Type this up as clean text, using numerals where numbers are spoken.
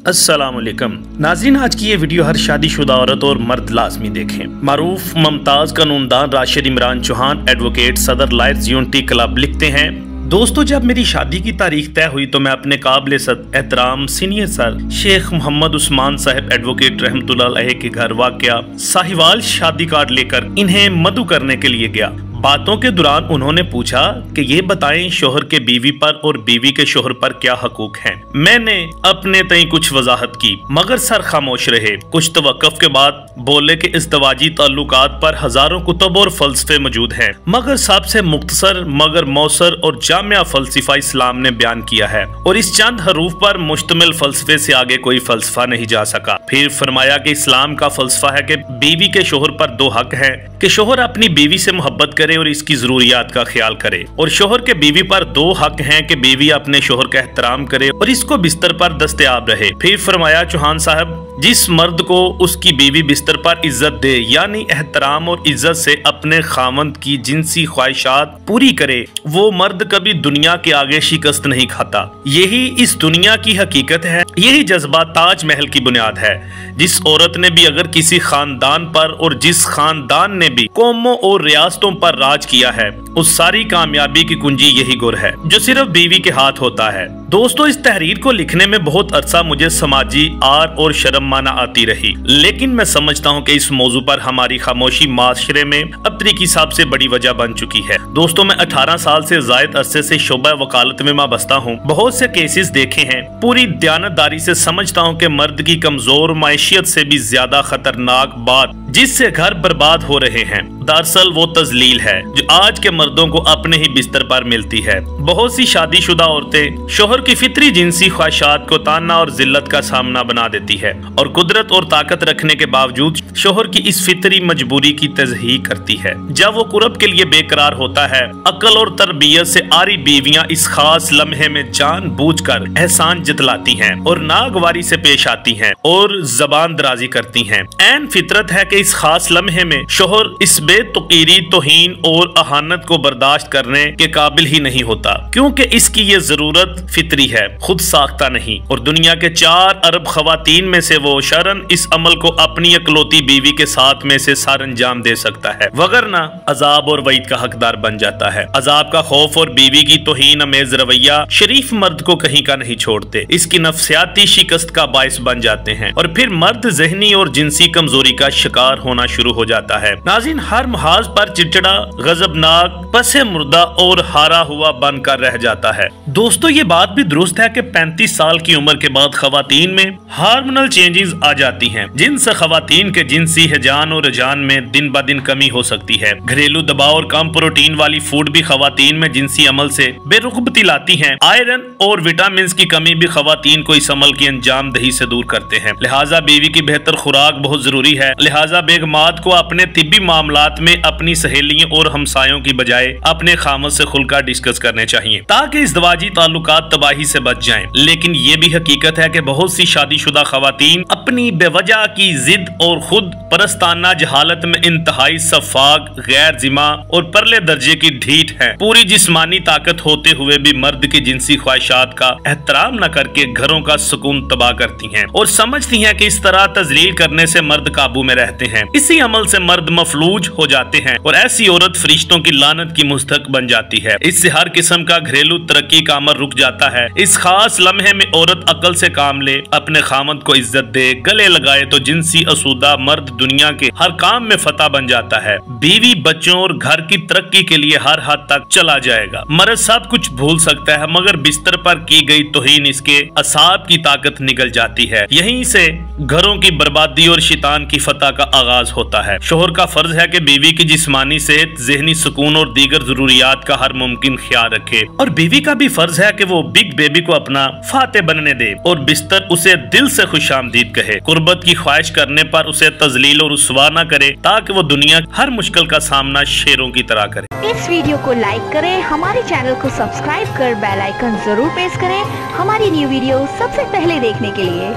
अस्सलाम वालेकुम नाज़रीन, आज की ये वीडियो हर शादीशुदा औरत और मर्द लाजमी देखें। मारूफ मुमताज़ कानूनदान राशिद इमरान चौहान एडवोकेट सदर लायर्स यूनिटी क्लब लिखते हैं, दोस्तों जब मेरी शादी की तारीख तय हुई तो मैं अपने काबिल एहतराम सीनियर सर शेख मोहम्मद उस्मान साहब एडवोकेट रहमतुल्लाह अलैह के घर वाक़या साहिवाल शादी कार्ड लेकर इन्हें मदु करने के लिए गया। बातों के दौरान उन्होंने पूछा कि ये बताएं शोहर के बीवी पर और बीवी के शोहर पर क्या हकूक हैं। मैंने अपने तई कुछ वजाहत की मगर सर खामोश रहे। कुछ तवक्कुफ के बाद बोले कि इज़्दवाजी ताल्लुकात पर हजारों कुतुब और फलसफे मौजूद हैं मगर सबसे मुख्तसर मगर मौसर और जामिया फलसफा इस्लाम ने बयान किया है और इस चंद हरूफ पर मुश्तमिल फलसफे से आगे कोई फलसफा नहीं जा सका। फिर फरमाया कि इस्लाम का फलसफा है कि बीवी के शोहर पर दो हक है कि शोहर अपनी बीवी से मोहब्बत करे और इसकी जरूरियात का ख्याल करे, और शोहर के बीवी पर दो हक हैं कि बीवी अपने शोहर का एहतराम करे और इसको बिस्तर पर दस्तयाब रहे। फिर फरमाया चौहान साहब, जिस मर्द को उसकी बीवी बिस्तर पर इज्जत दे यानी एहतराम और इज्जत से अपने खामंद की जिनसी ख्वाहिशात पूरी करे वो मर्द कभी दुनिया के आगे शिकस्त नहीं खाता। यही इस दुनिया की हकीकत है, यही जज्बा ताज महल की बुनियाद है। जिस औरत ने भी अगर किसी खानदान पर और जिस खानदान ने भी कौमों और रियासतों पर राज किया है उस सारी कामयाबी की कुंजी यही गुर है जो सिर्फ बीवी के हाथ होता है। दोस्तों इस तहरीर को लिखने में बहुत अरसा मुझे समाजी आर और शर्म माना आती रही, लेकिन मैं समझता हूँ कि इस मौजू पर हमारी खामोशी माशरे में अबतरी की सबसे बड़ी वजह बन चुकी है। दोस्तों मैं 18 साल से जायद अरसे से शोबा वकालत में बसता हूँ, बहुत से केसेस देखे हैं। पूरी दयानतदारी से समझता हूँ कि मर्द की कमजोर मैशियत से भी ज्यादा खतरनाक बात जिससे घर बर्बाद हो रहे हैं दरअसल वो तजलील है जो आज के मर्दों को अपने ही बिस्तर पर मिलती है। बहुत सी शादीशुदा औरतें शोहर की फितरी जिनसी ख्वाहिशात को ताना और जिल्लत का सामना बना देती है और कुदरत और ताकत रखने के बावजूद शोहर की इस फितरी मजबूरी की तज़हीक करती है। जब वो कुरब के लिए बेकरार होता है अक्ल और तरबियत से आरी बीवियां इस खास लम्हे में जानबूझकर एहसान जतलाती हैं और नागवारी से पेश आती हैं और जबान दराजी करती हैं। ऐन फितरत है कि इस खास लम्हे में शोहर इस बेतुकीरी तौहीन और अहानत को बर्दाश्त करने के काबिल ही नहीं होता क्योंकि इसकी ये जरूरत फितरी है, खुद साख्ता नहीं। और दुनिया के 4 अरब खवातीन में से वो शरन इस अमल को अपनी अकलौती बीवी के साथ में से सार अंजाम दे सकता है, वगरना अजाब और वईद का हकदार बन जाता है। अजाब का खौफ और बीवी की तौहीन अमेज रवैया शरीफ मर्द को कहीं का नहीं छोड़ते, इसकी नफ्सियाती शिकस्त का बायस बन जाते हैं और फिर मर्द ज़हनी और जिनसी कमजोरी का शिकार होना शुरू हो जाता है। नाज़रीन हर महाज पर चिड़चिड़ा गजबनाक पसे मुर्दा और हारा हुआ बनकर रह जाता है। दोस्तों ये बात भी दुरुस्त है कि 35 साल की उम्र के बाद खवातीन में हार्मोनल चेंजेस आ जाती हैं जिनसे खवातीन के जिनसी हिजान और रुझान में दिन ब दिन कमी हो सकती है। घरेलू दबाव और कम प्रोटीन वाली फूड भी खवातीन में जिनसी अमल से बेरुखबती लाती हैं। आयरन और विटामिन की कमी भी खवातीन को इस अमल की अंजाम दही से दूर करते हैं। लिहाजा बीवी की बेहतर खुराक बहुत जरूरी है। लिहाजा बेगमात को अपने तिब्बी मामलात में अपनी सहेलियों और हमसायों की बजाय अपने खामद से खुलकर डिस्कस करने चाहिए ताकि इज़्दवाजी ताल्लुकात तबाही से बच जाएं। लेकिन ये भी हकीकत है कि बहुत सी शादीशुदा खवातीन अपनी बेवजह की जिद और खुद परस्ताना जहालत में इंतहाई सफाक गैर जिमा और परले दर्जे की ढीठ है। पूरी जिस्मानी ताकत होते हुए भी मर्द की जिनसी ख्वाहिशात का एहतराम न करके घरों का सुकून तबाह करती हैं और समझती हैं कि इस तरह तजलील करने से मर्द काबू में रहते हैं। इसी अमल से मर्द मफलूज हो जाते हैं और ऐसी औरत फरिश्तों की लानत की मुस्तक बन जाती है। इससे हर किस्म का घरेलू तरक्की का अमल रुक जाता है। इस खास लम्हे में औरत अकल से काम ले, अपने खामद को इज्जत दे, गले लगाए तो जिनसी असूदा मर्द दुनिया के हर काम में फतह बन जाता है। बीवी बच्चों और घर की तरक्की के लिए हर हद तक चला जाएगा। मर्द सब कुछ भूल सकता है मगर बिस्तर पर की गई तौहीन इसके असाब की ताकत निकल जाती है। यहीं से घरों की बर्बादी और शैतान की फतह का आगाज होता है। शोहर का फर्ज है कि बीवी की जिस्मानी सेहत, ज़हनी सुकून और दीगर जरूरियात का हर मुमकिन ख्याल रखे और बीवी का भी फर्ज है कि वो बिग बेबी को अपना फाते बनने दे और बिस्तर उसे दिल से खुशामदीद कहे। कुर्बत की ख्वाहिश करने पर उसे तजलील और रुसवा न करे ताकि वो दुनिया हर मुश्किल का सामना शेरों की तरह करे। इस वीडियो को लाइक करें, हमारे चैनल को सब्सक्राइब कर बेल आइकन जरूर प्रेस करें हमारी न्यू वीडियो सबसे पहले देखने के लिए।